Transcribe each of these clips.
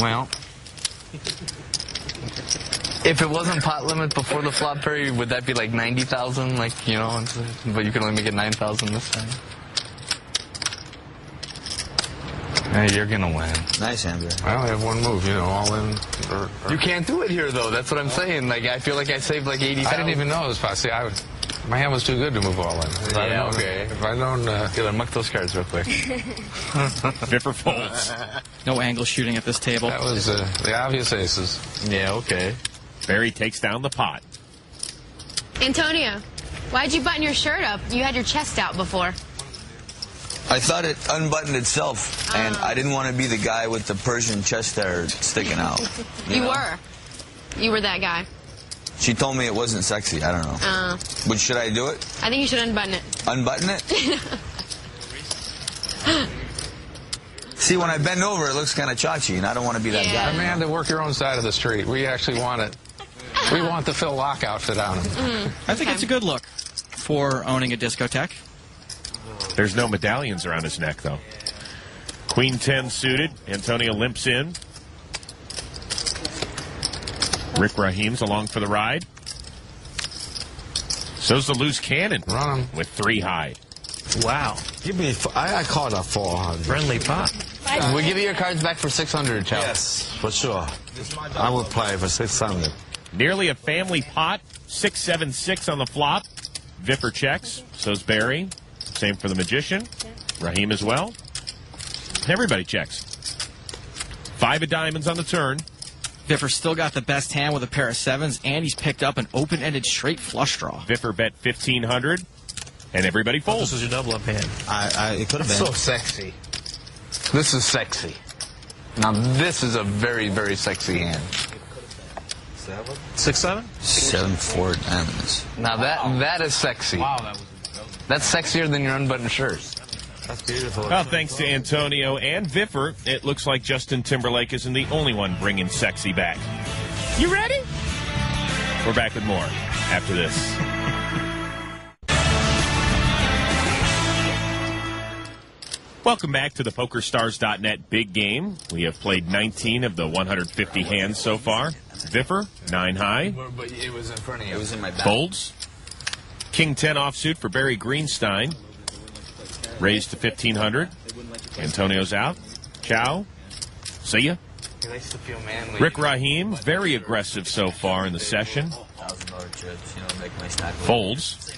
Well, if it wasn't pot limit before the flop, Perry, would that be like 90,000? Like, you know, but you can only make it 9,000 this time. Hey, you're gonna win. Nice hand, Barry. I only have one move, you know, all in. You can't do it here, though. That's what I'm saying. Like, I feel like I saved like 80,000. I didn't even know it was possible. See, my hand was too good to move all in. Yeah, okay. If I don't... Gotta muck those cards real quick. Viffer folds. No angle shooting at this table. That was the obvious aces. Yeah, okay. Barry takes down the pot. Antonio, why'd you button your shirt up? You had your chest out before. I thought it unbuttoned itself, and I didn't want to be the guy with the Persian chest hair sticking out. You were. You were that guy. She told me it wasn't sexy. I don't know. But should I do it? I think you should unbutton it. Unbutton it? See, when I bend over, it looks kind of chachi, and I don't want to be that guy. Amanda, work your own side of the street. We actually want it. We want the Phil Locke outfit on him. I think it's a good look for owning a discotheque. There's no medallions around his neck, though. Queen 10 suited. Antonio limps in. Rick Rahim's along for the ride. So's the loose cannon. Run him. With 3 high. Wow. Give me, I call it a 400. Friendly pot. We give you your cards back for 600, Chow. Yes, for sure. I will play for 600. Nearly a family pot. 6-7-6 on the flop. Viffer checks. So's Barry. Same for the Magician. Rahim as well. Everybody checks. 5 of diamonds on the turn. Viffer still got the best hand with a pair of 7s, and he's picked up an open-ended straight flush draw. Viffer bet 1,500, and everybody folds. This was your double-up hand. It could have been. So sexy. This is sexy. Now, this is a very, very sexy hand. 6-7? 7-4 diamonds. Now, that is sexy. Wow, That's sexier than your unbuttoned shirt. That's beautiful. Well, thanks to Antonio and Viffer, it looks like Justin Timberlake isn't the only one bringing sexy back. You ready? We're back with more after this. Welcome back to the PokerStars.net big game. We have played 19 of the 150 hands so far. Viffer, 9 high. But it was in front of you. It was in my back. Folds. King 10 offsuit for Barry Greenstein. Raised to 1,500. Antonio's out. Chow. See ya. He likes to feel manly. Rick Rahim, very aggressive so far in the session. Folds.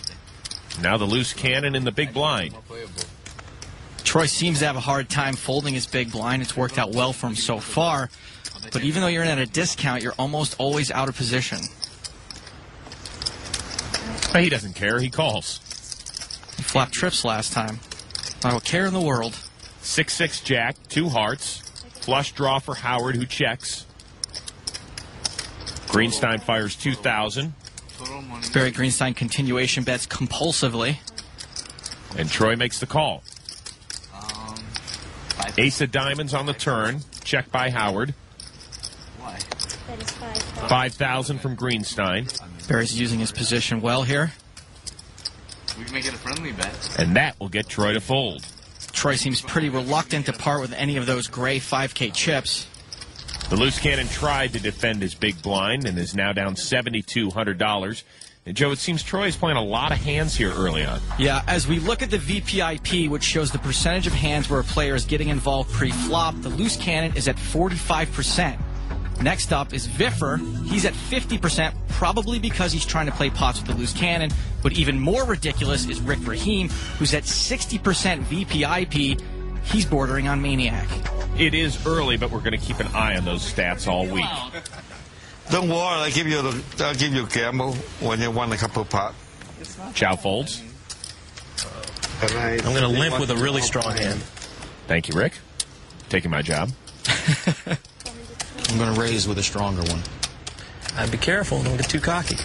Now the loose cannon in the big blind. Troy seems to have a hard time folding his big blind. It's worked out well for him so far. But even though you're in at a discount, you're almost always out of position. He doesn't care. He calls. He flopped trips last time. Not a care in the world. 6-6 jack, 2 hearts. Flush draw for Howard, who checks. Greenstein fires 2,000. Barry Greenstein continuation bets compulsively. And Troy makes the call. Ace of diamonds on the turn. Check by Howard. 5,000 from Greenstein. Barry's using his position well here. We can make it a friendly bet. And that will get Troy to fold. Troy seems pretty reluctant to part with any of those gray 5K chips. The loose cannon tried to defend his big blind and is now down $7,200. And Joe, it seems Troy is playing a lot of hands here early on. Yeah, as we look at the VPIP, which shows the percentage of hands where a player is getting involved pre-flop, the loose cannon is at 45%. Next up is Viffer. He's at 50%, probably because he's trying to play pots with the loose cannon. But even more ridiculous is Rick Rahim, who's at 60% VPIP. He's bordering on maniac. It is early, but we're going to keep an eye on those stats all week. Don't worry, I'll give you a gamble when you won a couple pot. Chow folds. I'm going to limp with a really strong hand. Thank you, Rick. Taking my job. I'm going to raise with a stronger one. I'd be careful. Don't get too cocky.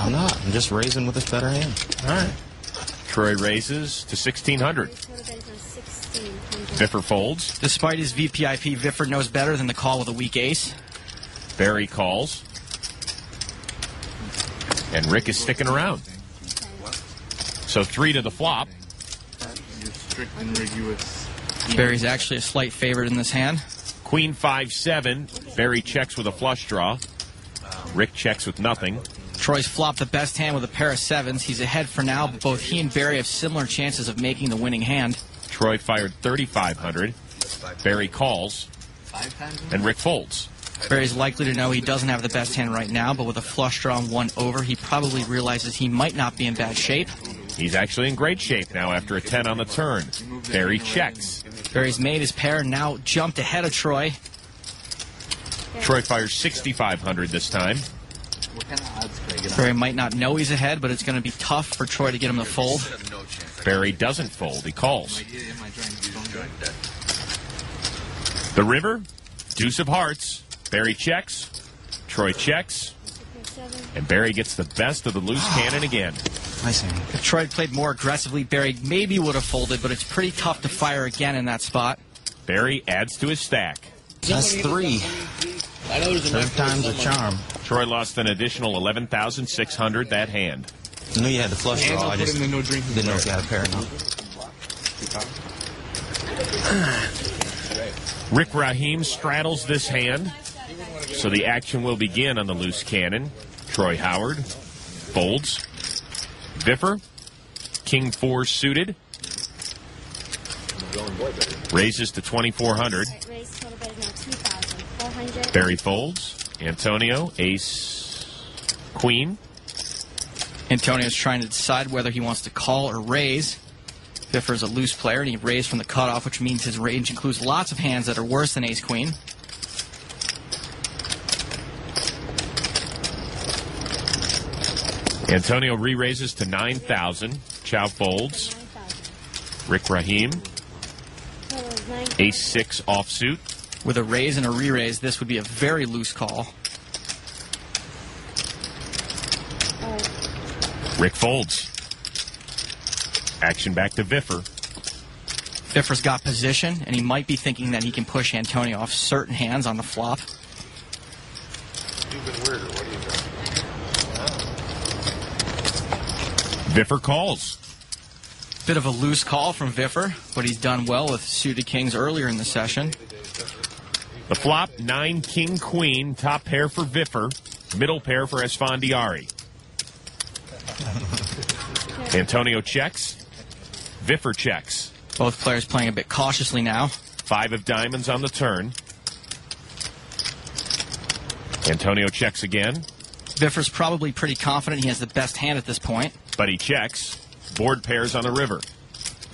I'm not. I'm just raising with this better hand. All right. Troy raises to 1,600. Viffer folds. Despite his VPIP, Viffer knows better than the call with a weak ace. Barry calls. And Rick is sticking around. So 3 to the flop. Strict and rigorous. Barry's actually a slight favorite in this hand. Queen 5-7. Barry checks with a flush draw. Rick checks with nothing. Troy's flopped the best hand with a pair of sevens. He's ahead for now, but both he and Barry have similar chances of making the winning hand. Troy fired 3,500. Barry calls, and Rick folds. Barry's likely to know he doesn't have the best hand right now, but with a flush draw and 1 over, he probably realizes he might not be in bad shape. He's actually in great shape now after a 10 on the turn. Barry checks. Barry's made his pair, now jumped ahead of Troy. Troy fires 6,500 this time. Barry might not know he's ahead, but it's going to be tough for Troy to get him to fold. Barry doesn't fold. He calls. The river, deuce of hearts. Barry checks. Troy checks. And Barry gets the best of the loose cannon again. Nice hand. If Troy had played more aggressively, Barry maybe would have folded, but it's pretty tough to fire again in that spot. Barry adds to his stack. That's 3. Third time's a charm. Troy lost an additional 11,600 that hand. I knew you had the flush draw. I just didn't know if you had a pair or not. Rick Rahim straddles this hand, so the action will begin on the loose cannon. Troy Howard folds. Viffer, King 4 suited. Raises to 2,400. Barry folds. Antonio, ace, queen. Antonio's trying to decide whether he wants to call or raise. Viffer's a loose player, and he raised from the cutoff, which means his range includes lots of hands that are worse than ace-queen. Antonio re-raises to 9,000. Chow folds. Rick Rahim, ace-6 offsuit. With a raise and a re-raise, this would be a very loose call. Rick folds. Action back to Viffer. Viffer's got position, and he might be thinking that he can push Antonio off certain hands on the flop. Viffer calls. Bit of a loose call from Viffer, but he's done well with suited kings earlier in the session. The flop, 9 king queen, top pair for Viffer, middle pair for Esfandiari. Antonio checks. Viffer checks. Both players playing a bit cautiously now. 5 of diamonds on the turn. Antonio checks again. Viffer's probably pretty confident he has the best hand at this point. But he checks. Board pairs on the river.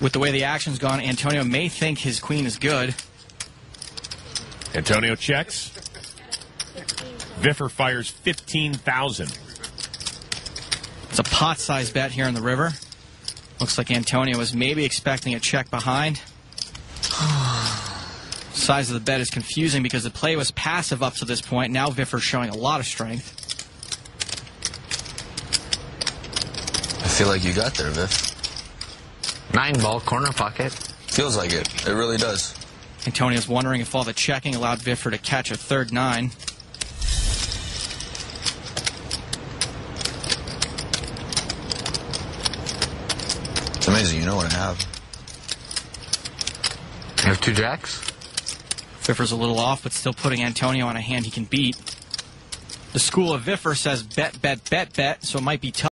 With the way the action's gone, Antonio may think his queen is good. Antonio checks. Viffer fires 15,000. It's a pot-sized bet here in the river. Looks like Antonio was maybe expecting a check behind. Size of the bet is confusing because the play was passive up to this point. Now Viffer's showing a lot of strength. I feel like you got there, Viff. 9-ball corner pocket. Feels like it. It really does. Antonio's wondering if all the checking allowed Viffer to catch a third 9. It's amazing. You know what I have. You have 2 jacks? Viffer's a little off, but still putting Antonio on a hand he can beat. The school of Viffer says bet, bet, bet, bet, so it might be tough.